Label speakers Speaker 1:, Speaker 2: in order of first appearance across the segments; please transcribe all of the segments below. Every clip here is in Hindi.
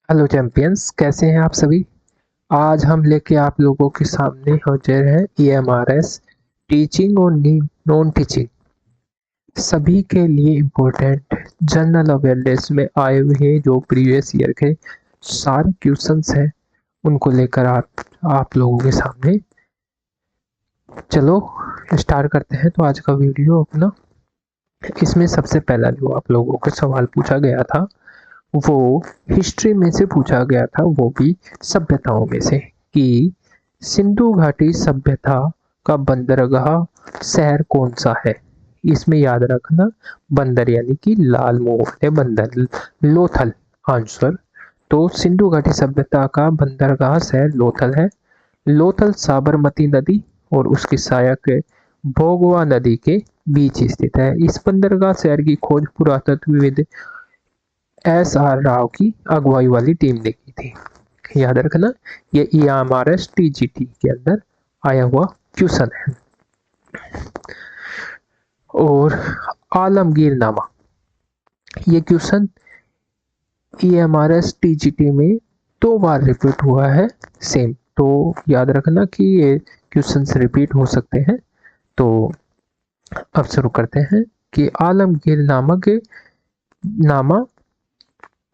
Speaker 1: हेलो चैंपियंस, कैसे हैं आप सभी। आज हम लेके आप लोगों के सामने हो जा रहे हैं EMRS टीचिंग और नॉन टीचिंग सभी के लिए इम्पोर्टेंट जनरल अवेयरनेस में आए हुए हैं। जो प्रीवियस ईयर के सारे क्वेश्चंस हैं उनको लेकर आप लोगों के सामने। चलो स्टार्ट करते हैं। तो आज का वीडियो अपना, इसमें सबसे पहला जो आप लोगों को सवाल पूछा गया था वो हिस्ट्री में से पूछा गया था, वो भी सभ्यताओं में से, कि सिंधु घाटी सभ्यता का बंदरगाह शहर कौन सा है। इसमें याद रखना, बंदर यानी कि लाल मुंह वाले बंदर, लोथल आंसर। तो सिंधु घाटी सभ्यता का बंदरगाह शहर लोथल है। लोथल साबरमती नदी और उसकी सहायक भोगवा नदी के बीच स्थित है। इस बंदरगाह शहर की खोज पुरातत्वविद SR राव की अगुवाई वाली टीम ने की थी। याद रखना, ये EMRS TGT के अंदर आया हुआ क्वेश्चन है। और आलमगीर नामा, ये क्वेश्चन EMRS TGT में 2 बार रिपीट हुआ है सेम। तो याद रखना कि ये क्वेश्चन रिपीट हो सकते हैं। तो अब शुरू करते हैं कि आलमगीर नामा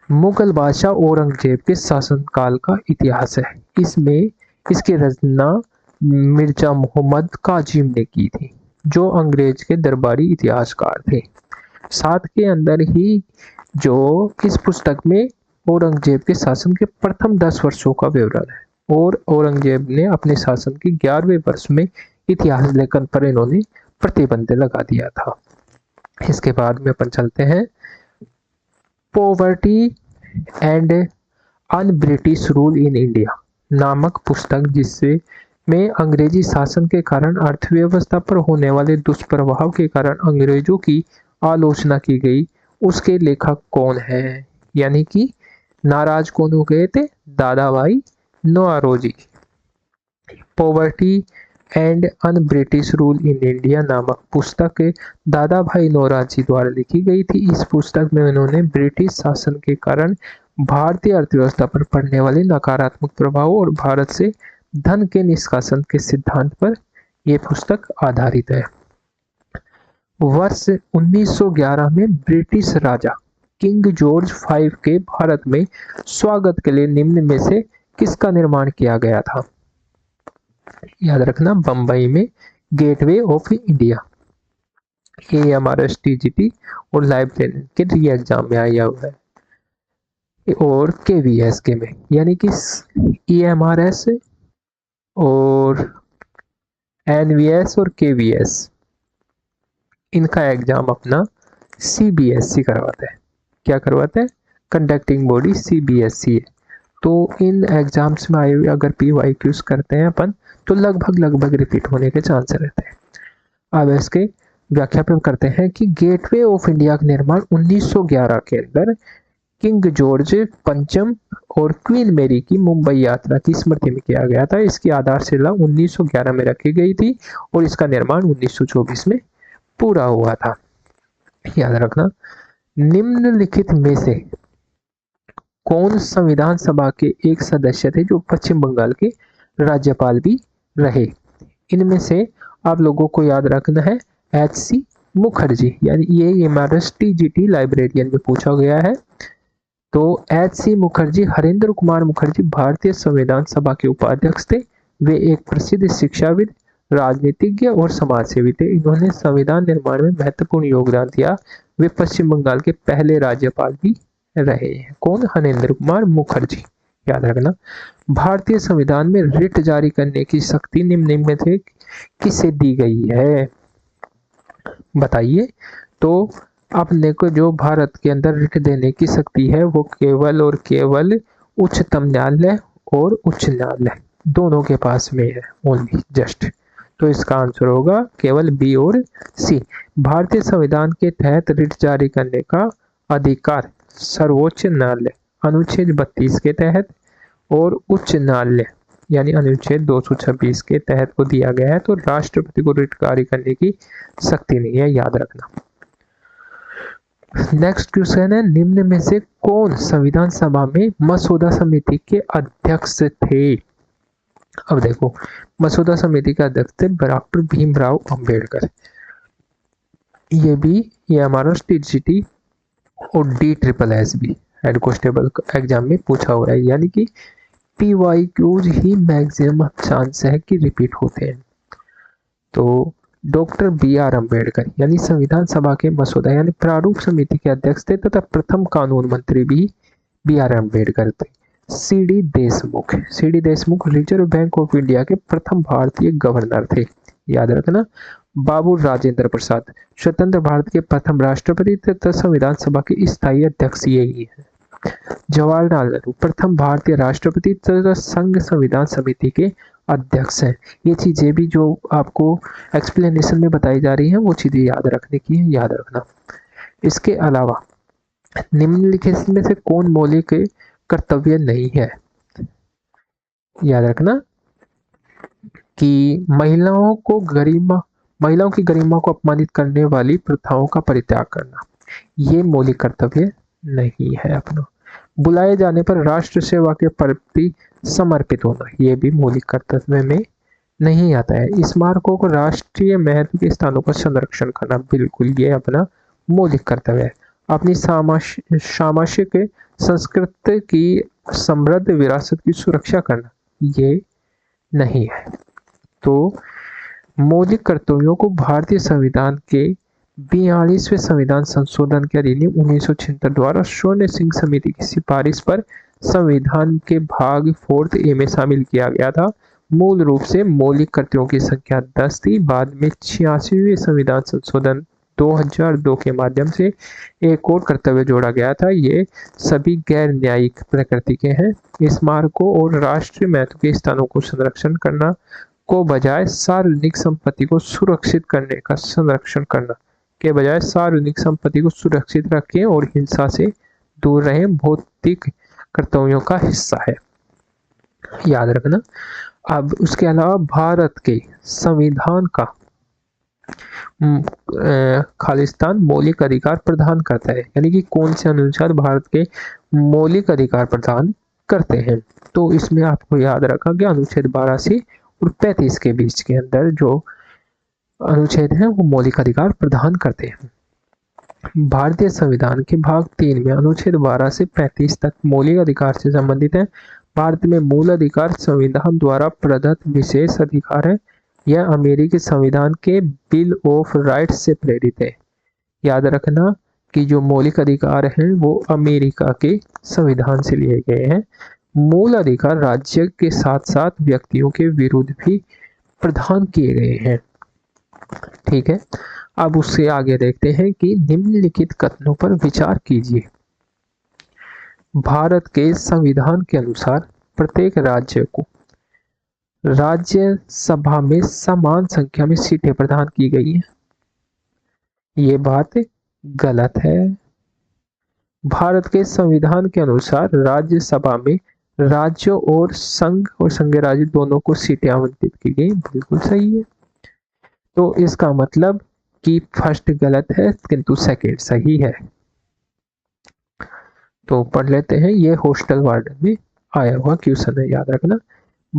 Speaker 1: मुगल बादशाह औरंगजेब के शासनकाल का इतिहास है। इसमें इसकी रचना मिर्जा मोहम्मद काजिम ने की थी, जो अंग्रेज के दरबारी इतिहासकार थे। साथ के अंदर ही जो इस पुस्तक में औरंगजेब के शासन के प्रथम 10 वर्षों का विवरण है। और औरंगजेब ने अपने शासन के 11वें वर्ष में इतिहास लेखन पर इन्होंने प्रतिबंध लगा दिया था। इसके बाद में अपन चलते हैं poverty and un British rule in India नामक पुस्तक, जिससे में अंग्रेजी शासन के कारण अर्थव्यवस्था पर होने वाले दुष्प्रभाव के कारण अंग्रेजों की आलोचना की गई। उसके लेखक कौन है, यानी कि नाराज कौन हो गए थे, Dadabhai Naoroji. Poverty and un British rule in India नामक पुस्तक दादा भाई नौरोजी द्वारा लिखी गई थी। इस पुस्तक में उन्होंने ब्रिटिश शासन के कारण भारतीय अर्थव्यवस्था पर पड़ने वाले नकारात्मक प्रभाव और भारत से धन के निष्कासन के सिद्धांत पर यह पुस्तक आधारित है। वर्ष 1911 में ब्रिटिश राजा किंग जॉर्ज V के भारत में स्वागत के लिए निम्न में से किसका निर्माण किया गया था। याद रखना, बंबई में गेटवे ऑफ इंडिया। ये हमारा TGT और लाइब्रेरी के री एग्जाम में आया हुआ है। और KVS के में, यानी कि EMRS और NVS और KVS, इनका एग्जाम अपना CBSE करवाता है। क्या करवाता है, कंडक्टिंग बॉडी CBSE है। तो इन एग्जाम्स में आए हुए अगर PYQs करते हैं अपन, तो लगभग रिपीट होने के चांस रहते हैं। अब इसके व्याख्या पे करते हैं कि गेटवे ऑफ इंडिया का निर्माण 1911 के अंदर किंग जॉर्ज पंचम और क्वीन मेरी की मुंबई यात्रा की स्मृति में किया गया था। इसकी आधारशिला 1911 में रखी गई थी और इसका निर्माण 1924 में पूरा हुआ था। याद रखना, निम्नलिखित में से कौन संविधान सभा के एक सदस्य थे जो पश्चिम बंगाल के राज्यपाल भी रहे। इनमें से आप लोगों को याद रखना है HC मुखर्जी, यानी ये EMRS TGT लाइब्रेरियन में पूछा गया है। तो HC मुखर्जी, हरेंद्र कुमार मुखर्जी भारतीय संविधान सभा के उपाध्यक्ष थे। वे एक प्रसिद्ध शिक्षाविद, राजनीतिज्ञ और समाजसेवी थे। इन्होंने संविधान निर्माण में महत्वपूर्ण योगदान दिया। वे पश्चिम बंगाल के पहले राज्यपाल भी रहे हैं। कौन, हरेंद्र कुमार मुखर्जी। याद रखना, भारतीय संविधान में रिट जारी करने की शक्ति निम्न में से किसे दी गई है, बताइए। तो अपने को जो भारत के अंदर रिट देने की शक्ति है वो केवल और केवल उच्चतम न्यायालय और उच्च न्यायालय दोनों के पास में है, ओनली जस्ट। तो इसका आंसर होगा केवल B और C। भारतीय संविधान के तहत रिट जारी करने का अधिकार सर्वोच्च न्यायालय अनुच्छेद 32 के तहत और उच्च न्यायालय यानी अनुच्छेद 226 के तहत को दिया गया है। तो राष्ट्रपति को रिट जारी करने की शक्ति नहीं है, याद रखना। नेक्स्ट क्वेश्चन है, निम्न में से कौन संविधान सभा में मसौदा समिति के अध्यक्ष थे? अब देखो, मसौदा समिति के अध्यक्ष थे डॉक्टर भीमराव अंबेडकर। ये हमारा टीजीटी और DSSS भी हेड कांस्टेबल एग्जाम में पूछा हुआ है, यानी कि PYQs ही मैक्सिमम चांस है कि रिपीट होते हैं। तो डॉक्टर BR अम्बेडकर यानी संविधान सभा के मसौदा यानी प्रारूप समिति के अध्यक्ष थे तथा प्रथम कानून मंत्री भी BR अम्बेडकर थे। CD Deshmukh reserve bank of India के प्रथम भारतीय गवर्नर थे, याद रखना। बाबू राजेंद्र प्रसाद स्वतंत्र भारत के प्रथम राष्ट्रपति तथा संविधान सभा के स्थायी अध्यक्ष यही है। जवाहरलाल नेहरू प्रथम भारतीय राष्ट्रपति तथा संघ संविधान समिति के अध्यक्ष हैं। ये चीजें भी जो आपको एक्सप्लेनेशन में बताई जा रही हैं वो चीजें याद रखने की है, याद रखना। इसके अलावा निम्नलिखित में से कौन मौलिक कर्तव्य नहीं है? याद रखना कि महिलाओं की गरिमा को अपमानित करने वाली प्रथाओं का परित्याग करना, ये मौलिक कर्तव्य नहीं है अपना। बुलाए जाने पर राष्ट्र सेवा के प्रति समर्पित होना, ये भी मौलिक कर्तव्य में नहीं आता है। स्मारकों को राष्ट्रीय महत्व के स्थानों का संरक्षण करना, बिल्कुल ये अपना मौलिक कर्तव्य है। अपनी सामाजिक संस्कृति की समृद्ध विरासत की सुरक्षा करना, ये नहीं है। तो मौलिक कर्तव्यों को भारतीय संविधान के 42वें संविधान संशोधन के अधिनियम 1976 द्वारा स्वर्ण सिंह समिति की सिफारिश पर संविधान के भाग 4A में शामिल किया गया था। मूल रूप से मौलिक कर्तव्यों की संख्या 10 थी। बाद में 86वें संविधान संशोधन 2002 के माध्यम से एक और कर्तव्य जोड़ा गया था। ये सभी गैर न्यायिक प्रकृति के हैं। स्मारकों और राष्ट्रीय महत्व के स्थानों को संरक्षण करना को बजाय सार्वजनिक संपत्ति को सुरक्षित करने का संरक्षण करना के बजाय सार्वजनिक संपत्ति को सुरक्षित रखें और हिंसा से दूर रहें, भौतिक कर्तव्यों का हिस्सा है, याद रखना। अब उसके अलावा भारत के संविधान का खालिस्तान मौलिक अधिकार प्रदान करता है, यानी कि कौन से अनुच्छेद भारत के मौलिक अधिकार प्रदान करते हैं? तो इसमें आपको याद रखा कि अनुच्छेद 12 से और 35 के बीच के अंदर जो अनुच्छेद हैं वो मौलिक अधिकार प्रदान करते हैं। भारतीय संविधान के भाग 3 में अनुच्छेद 12 से 35 तक मौलिक अधिकार से संबंधित है। भारत में मूल अधिकार संविधान द्वारा प्रदत्त विशेष अधिकार है। यह अमेरिकी संविधान के बिल ऑफ राइट्स से प्रेरित है। याद रखना कि जो मौलिक अधिकार हैं वो अमेरिका के संविधान से लिए गए हैं। मूल अधिकार राज्य के साथ साथ व्यक्तियों के विरुद्ध भी प्रदान किए गए हैं, ठीक है। अब उससे आगे देखते हैं कि निम्नलिखित कथनों पर विचार कीजिए। भारत के संविधान के अनुसार प्रत्येक राज्य को राज्यसभा में समान संख्या में सीटें प्रदान की गई हैं। ये बात गलत है। भारत के संविधान के अनुसार राज्यसभा में राज्यों और संघ राज्य दोनों को सीटें आवंटित की गई, बिल्कुल सही है। तो इसका मतलब कि फर्स्ट गलत है किंतु सेकंड सही है। तो पढ़ लेते हैं, ये हॉस्टल वार्डन में आया हुआ क्वेश्चन है, याद रखना।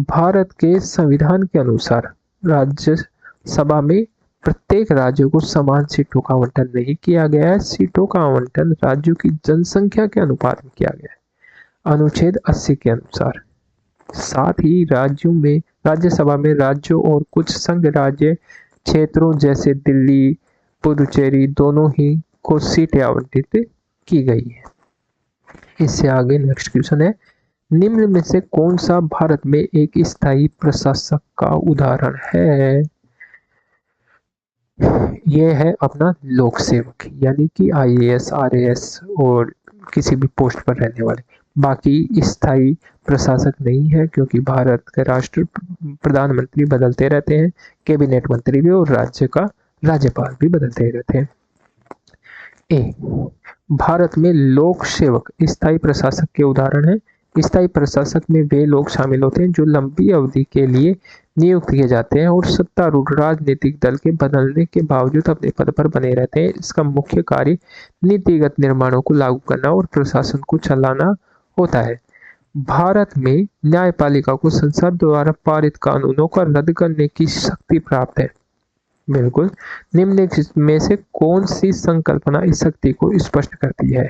Speaker 1: भारत के संविधान के अनुसार राज्यसभा में प्रत्येक राज्य को समान सीटों का आवंटन नहीं किया गया है। सीटों का आवंटन राज्यों की जनसंख्या के अनुपात में किया गया है, अनुच्छेद 80 के अनुसार। साथ ही राज्यसभा में राज्यों और कुछ संघ राज्य क्षेत्रों जैसे दिल्ली, पुडुचेरी दोनों ही को सीटें आवंटित की गई है। इससे आगे नेक्स्ट क्वेश्चन है, निम्न में से कौन सा भारत में एक स्थायी प्रशासक का उदाहरण है? यह है अपना लोक सेवक, यानी कि IAS, RAS और किसी भी पोस्ट पर रहने वाले। बाकी स्थायी प्रशासक नहीं है, क्योंकि भारत के राष्ट्र प्रधानमंत्री बदलते रहते हैं, कैबिनेट मंत्री भी, और राज्य का राज्यपाल भी बदलते रहते हैं। ए, भारत में लोक सेवक स्थायी प्रशासक के उदाहरण है। स्थायी प्रशासक में वे लोग शामिल होते हैं जो लंबी अवधि के लिए नियुक्त किए जाते हैं और सत्तारूढ़ राजनीतिक दल के बदलने के बावजूद अपने पद पर बने रहते हैं। इसका मुख्य कार्य नीतिगत निर्माणों को लागू करना और प्रशासन को चलाना होता है। भारत में न्यायपालिका को संसद द्वारा पारित कानूनों का रद्द करने की शक्ति प्राप्त है। बिल्कुल। निम्नलिखित में से कौन सी संकल्पना इस शक्ति को स्पष्ट करती है?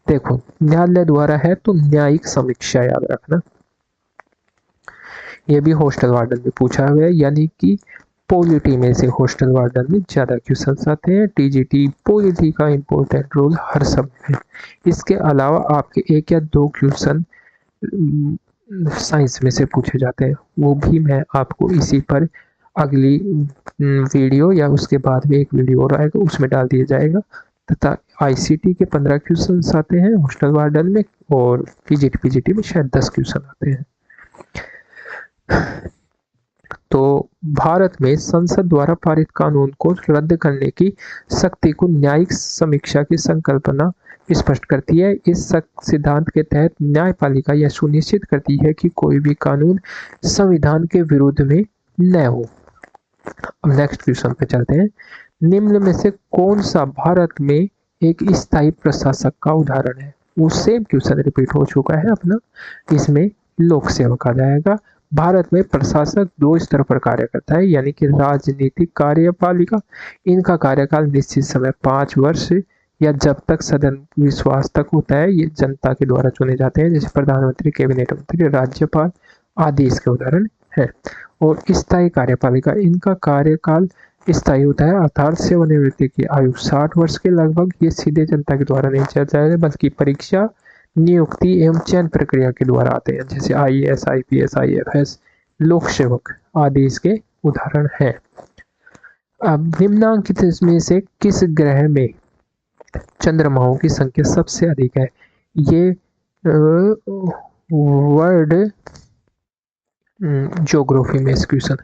Speaker 1: देखो, न्यायालय द्वारा है तो न्यायिक समीक्षा याद रखना। ये भी हॉस्टल वार्डन में पूछा हुआ है, यानी कि पॉलिटी में से हॉस्टल वार्डन में ज्यादा क्वेश्चन आते हैं। टीजीटी पॉलिटी का इम्पोर्टेंट रोल हर समय में। इसके अलावा आपके 1 या 2 क्वेश्चन साइंस में से पूछे जाते हैं, वो भी मैं आपको इसी पर अगली वीडियो या उसके बाद में एक वीडियो और आएगा उसमें डाल दिया जाएगा। तथा आईसीटी के 15 क्वेश्चन आते हैं हॉस्टल वार्डन में, और पीजीटी में शायद 10 क्वेश्चन आते हैं। तो भारत में संसद द्वारा पारित कानून को रद्द करने की शक्ति को न्यायिक समीक्षा की संकल्पना स्पष्ट करती है। इस सिद्धांत के तहत न्यायपालिका यह सुनिश्चित करती है कि कोई भी कानून संविधान के विरुद्ध में न हो। अब नेक्स्ट क्वेश्चन पे चलते हैं। निम्न में से कौन सा भारत में एक स्थायी प्रशासक का उदाहरण है? वो सेम क्वेश्चन रिपीट हो चुका है अपना, इसमें लोक सेवक आ जाएगा। भारत में प्रशासक 2 स्तर पर कार्य करता है, यानी कि राजनीतिक कार्यपालिका। इनका कार्यकाल निश्चित समय 5 वर्ष या जब तक सदन विश्वास तक होता है। ये जनता के द्वारा चुने जाते हैं, जैसे प्रधानमंत्री, कैबिनेट मंत्री, राज्यपाल आदि इसके उदाहरण है। और स्थायी कार्यपालिका, इनका कार्यकाल स्थायी होता है, अर्थात सेवानिवृत्ति की आयु 60 वर्ष के लगभग। ये सीधे जनता के द्वारा नहीं चला जाएगा, बल्कि परीक्षा, नियुक्ति एवं चयन प्रक्रिया के द्वारा आते हैं, जैसे आईएएस, आईपीएस, आईएफएस, लोक सेवक आदि इसके उदाहरण हैं। अब निम्नांकित में से किस ग्रह में चंद्रमाओं की संख्या सबसे अधिक है? ये वर्ल्ड ज्योग्राफी में इस क्वेश्चन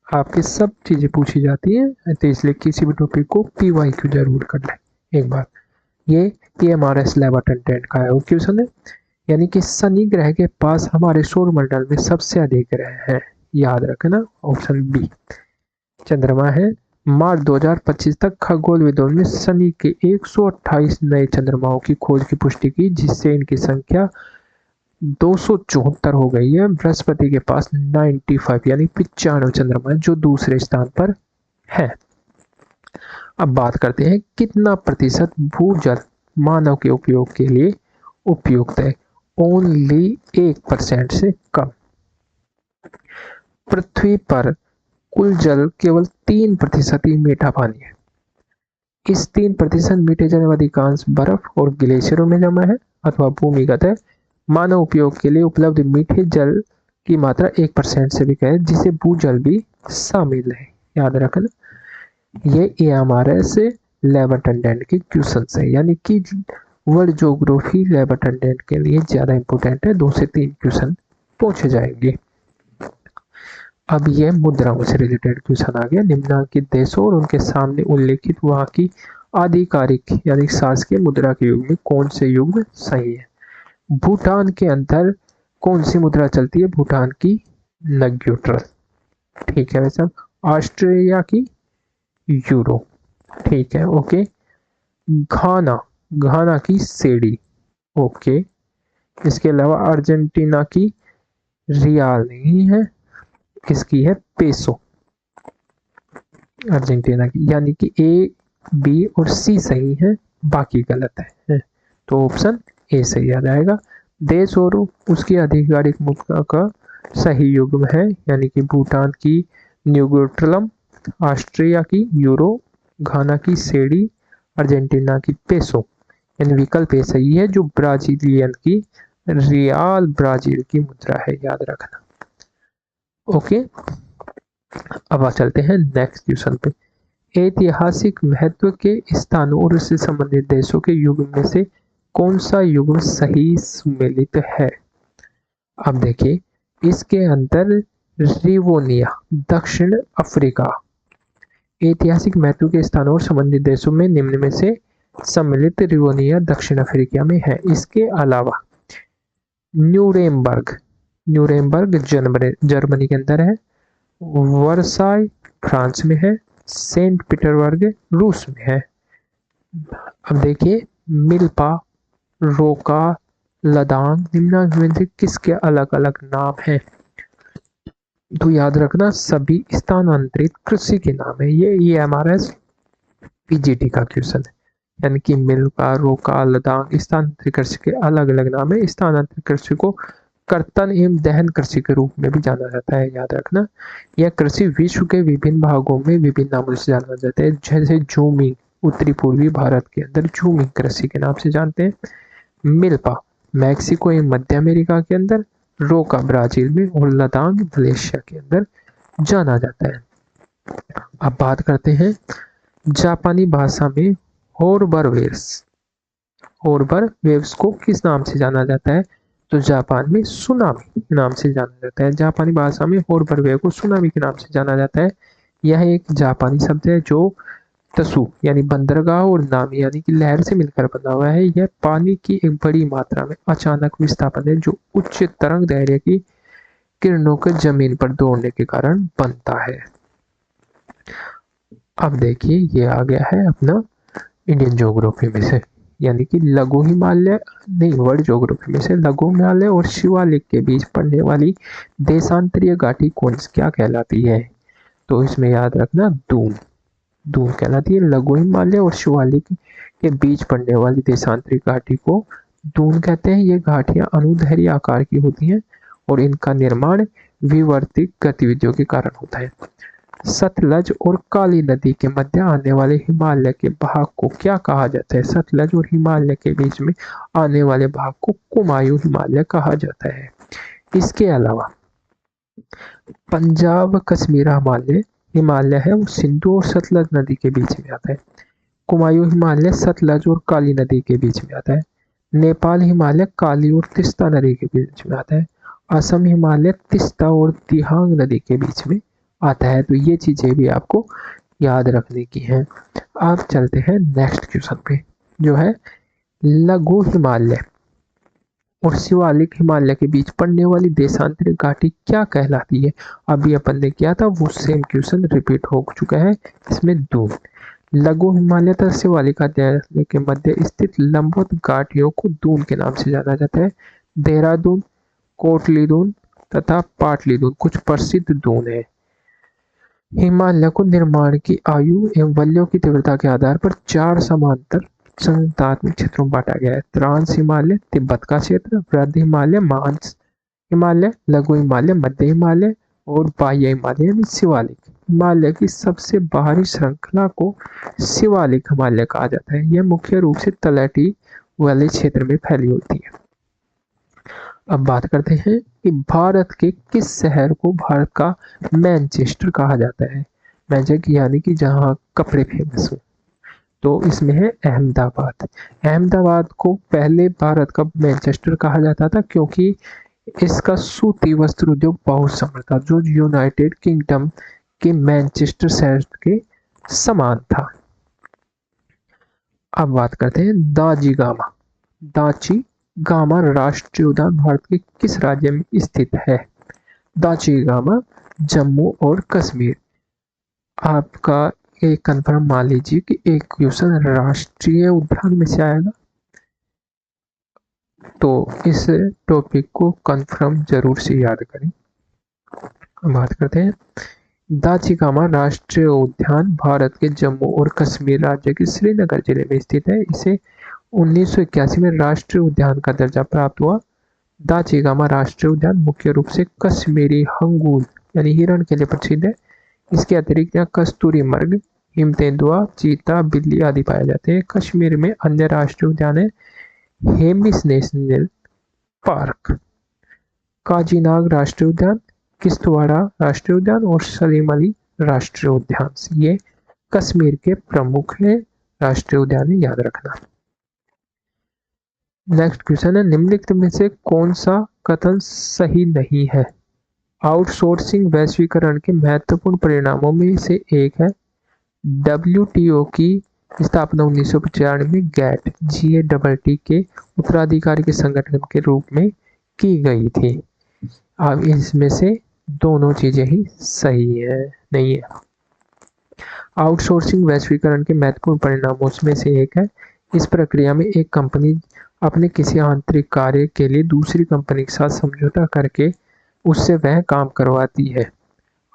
Speaker 1: आपके सब चीजें पूछी जाती हैं, तो इसलिए किसी भी टॉपिक को पीवाईक्यू जरूर कर लें एक बार। ये एमआरएस लैब अटेंडेंट का है वो क्वेश्चन है, यानी कि शनि ग्रह के पास हमारे सौरमंडल में सबसे अधिक ग्रह है, याद रखना, ऑप्शन बी चंद्रमा है। मार्च 2025 तक खगोलविदों ने शनि के 128 नए चंद्रमाओं की खोज की पुष्टि की, जिससे इनकी संख्या 274 हो गई है। बृहस्पति के पास 95 यानी 95 चंद्रमा है, जो दूसरे स्थान पर है। अब बात करते हैं कितना प्रतिशत भूजल मानव के उपयोग के लिए उपयुक्त है? ओनली 1% से कम। पृथ्वी पर कुल जल केवल 3% ही मीठा पानी है। इस 3% मीठे जल में अधिकांश बर्फ और ग्लेशियरों में जमा है अथवा भूमिगत है। मानव उपयोग के लिए उपलब्ध मीठे जल की मात्रा 1% से भी कम है, जिसे भूजल भी शामिल है, याद रखना। ये एमआरएस लैब अटेंडेंट के क्वेश्चन है, यानी कि वर्ल्ड ज्योग्राफी लैब अटेंडेंट के लिए ज्यादा इंपॉर्टेंट है। 2 से 3 क्वेश्चन पूछे जाएंगे। अब ये मुद्राओं से रिलेटेड क्वेश्चन आ गया। निम्नलिखित देशों और उनके सामने उल्लेखित वहां की आधिकारिक यानी शासकीय मुद्रा के युग में कौन से युग सही है? भूटान के अंदर कौन सी मुद्रा चलती है? भूटान की नग्योट्रल, ठीक है वैसा। ऑस्ट्रेलिया की यूरो, ठीक है, ओके। घाना की सेडी, ओके। इसके अलावा अर्जेंटीना की रियाल नहीं है, किसकी है? पेसो, अर्जेंटीना की। यानी कि ए, बी और सी सही है, बाकी गलत है। तो ऑप्शन ए सही आ जाएगा। देश और उसकी आधिकारिक मुद्रा का सही युग्म है, यानी कि भूटान की न्यूगोट्रलम, ऑस्ट्रिया की यूरो, घाना की सेडी, अर्जेंटीना की पेसो। यानी विकल्प ए सही है, जो ब्राजीलियन की रियाल ब्राजील की मुद्रा है, याद रखना, ओके। अब चलते हैं नेक्स्ट क्वेश्चन पे। ऐतिहासिक महत्व के स्थानों और उससे संबंधित देशों के युग में से कौन सा युग सही सुमेलित है? अब देखिए, इसके अंदर रिवोनिया, दक्षिण अफ्रीका। ऐतिहासिक महत्व के स्थानों और संबंधित देशों में निम्न में से सम्मिलित रिवोनिया दक्षिण अफ्रीका में है। इसके अलावा न्यूरेमबर्ग न्यूरेमबर्ग जर्मनी के अंदर है, वर्साई फ्रांस में है, सेंट पीटर्सबर्ग रूस में है। अब देखिए मिल्पा, रोका, लदान निम्नलिखित में से किसके अलग अलग नाम हैं? तो याद रखना सभी स्थानांतरित कृषि के नाम है। ये हमारा पीजीटी का क्वेश्चन है, यानी कि मिल्पा, रोका, लदान स्थानांतरित कृषि के अलग अलग नाम है। स्थानांतरित कृषि को कर्तन एवं दहन कृषि के रूप में भी जाना जाता है, याद रखना। यह कृषि विश्व के विभिन्न भागों में विभिन्न नामों से जाना जाता है, जैसे झूमिंग उत्तरी पूर्वी भारत के अंदर झूमिंग कृषि के नाम से जानते हैं, मिल्पा मैक्सिको एवं मध्य अमेरिका के अंदर, रोका ब्राजील में और लदान मलेशिया के अंदर जाना जाता है। अब बात करते हैं जापानी भाषा में होरबर वेव्स को किस नाम से जाना जाता है? तो जापान में सुनामी के नाम से जाना जाता है। जापानी भाषा में होरबर वेव को सुनामी के नाम से जाना जाता है। यह एक जापानी शब्द है जो तसु यानी बंदरगाह और नामी यानी कि लहर से मिलकर बना हुआ है। यह पानी की एक बड़ी मात्रा में अचानक विस्थापन है जो उच्च तरंग दैर्घ्य की किरणों को जमीन पर दौड़ने के कारण बनता है। अब देखिए ये आ गया है अपना इंडियन ज्योग्राफी में से, यानी कि लघु हिमालय नहीं, वर्ल्ड ज्योग्राफी में से लघु हिमालय और शिवालिक के बीच पड़ने वाली देशांतरीय घाटी कौन क्या कहलाती है? तो इसमें याद रखना दून कहलाती है। लघु हिमालय और शिवालिक के बीच पड़ने वाली देशांतरीय घाटी को दून कहते हैं। ये घाटियां अनुदैर्घ्य आकार की होती हैं और इनका निर्माण विवर्तिक गतिविधियों के कारण होता है। सतलज और काली नदी के मध्य आने वाले हिमालय के भाग को क्या कहा जाता है? सतलज और हिमालय के बीच में आने वाले भाग को कुमायूं हिमालय कहा जाता है। इसके अलावा पंजाब कश्मीर हिमालय है वो सिंधु और सतलज नदी के बीच में आता है। कुमायूं हिमालय सतलज और काली नदी के बीच में आता है। नेपाल हिमालय काली और तिस्ता नदी के बीच में आता है। असम हिमालय तिस्ता और दिहांग नदी के बीच में आता है। तो ये चीजें भी आपको याद रखने की हैं। अब चलते हैं नेक्स्ट क्वेश्चन पे, जो है लघु हिमालय और शिवालिक हिमालय के बीच पड़ने वाली देशांतरित घाटी क्या कहलाती है? अभी अपन ने किया था वो सेम क्वेश्चन रिपीट हो चुका है। इसमें दून, लघु हिमालय तथा शिवालिक के मध्य स्थित लंबवत घाटियों को दून के नाम से जाना जाता है। देहरादून, कोटली दून तथा पाटली दून कुछ प्रसिद्ध दून है। हिमालय को निर्माण की आयु एवं वलयों की तीव्रता के आधार पर 4 समांतर संतात्मक क्षेत्रों में बांटा गया है। ट्रांस हिमालय तिब्बत का क्षेत्र, वृद्ध हिमालय, मांस हिमालय, लघु हिमालय, मध्य हिमालय और बाह्य हिमालय यानी शिवालिक। हिमालय की सबसे बाहरी श्रृंखला को शिवालिक हिमालय कहा जाता है। यह मुख्य रूप से तलहटी वाले क्षेत्र में फैली होती है। अब बात करते हैं कि भारत के किस शहर को भारत का मैनचेस्टर कहा जाता है? मैनचेस्टर यानी कि जहाँ कपड़े फेमस हो, तो इसमें है अहमदाबाद। अहमदाबाद को पहले भारत का मैनचेस्टर कहा जाता था क्योंकि इसका सूती वस्त्र उद्योग बहुत समृद्ध था, जो यूनाइटेड किंगडम के मैनचेस्टर शहर के समान था। अब बात करते हैं दाची गामा राष्ट्रीय उद्यान भारत के किस राज्य में स्थित है? दाची-गामा जम्मू और कश्मीर। आपका एक कंफर्म मान लीजिए कि एक क्वेश्चन राष्ट्रीय उद्यान में से आएगा, तो इस टॉपिक को कंफर्म जरूर से याद करें। बात करते हैं दाची-गामा राष्ट्रीय उद्यान भारत के जम्मू और कश्मीर राज्य के श्रीनगर जिले में स्थित है। इसे 1981 में राष्ट्रीय उद्यान का दर्जा प्राप्त हुआ। दाची-गामा राष्ट्रीय उद्यान मुख्य रूप से कश्मीरी हंगूल यानी हिरण के लिए प्रसिद्ध है। इसके अतिरिक्त यहाँ कस्तूरी मृग, हिम-तेंदुआ, चीता, बिल्ली आदि पाए जाते हैं। कश्मीर में अन्य राष्ट्रीय उद्यान है हेमिस नेशनल पार्क, काजीनाग राष्ट्रीय उद्यान, किश्तवाड़ा राष्ट्रीय उद्यान और सलीम अली राष्ट्रीय उद्यान। ये कश्मीर के प्रमुख है राष्ट्रीय उद्यान, याद रखना। नेक्स्ट क्वेश्चन है निम्नलिखित में से कौन सा कथन सही नहीं है? आउटसोर्सिंग वैश्वीकरण के महत्वपूर्ण परिणामों में से एक है। WTO की स्थापना 1995 में GATT के उत्तराधिकारी के संगठन के रूप में की गई थी। अब इसमें से दोनों चीजें ही सही है नहीं है। आउटसोर्सिंग वैश्वीकरण के महत्वपूर्ण परिणामों में से एक है। इस प्रक्रिया में एक कंपनी अपने किसी आंतरिक कार्य के लिए दूसरी कंपनी के साथ समझौता करके उससे वह काम करवाती है।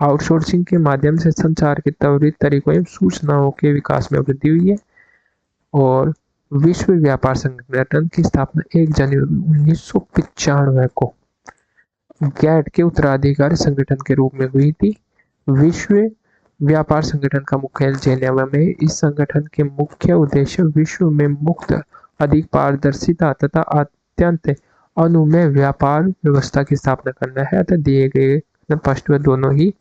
Speaker 1: आउटसोर्सिंग के माध्यम से संचार के त्वरित तरीकों एवं सूचनाओं के विकास में वृद्धि हुई है और विश्व व्यापार संगठन की स्थापना 1 जनवरी 1995 को गैट के उत्तराधिकारी संगठन के रूप में हुई थी। विश्व व्यापार संगठन का मुख्यालय जेनेवा में। इस संगठन के मुख्य उद्देश्य विश्व में मुक्त, अधिक पारदर्शिता तथा अत्यंत अनुमेय व्यापार व्यवस्था की स्थापना करना है। अतः दिए गए स्पष्ट व दोनों ही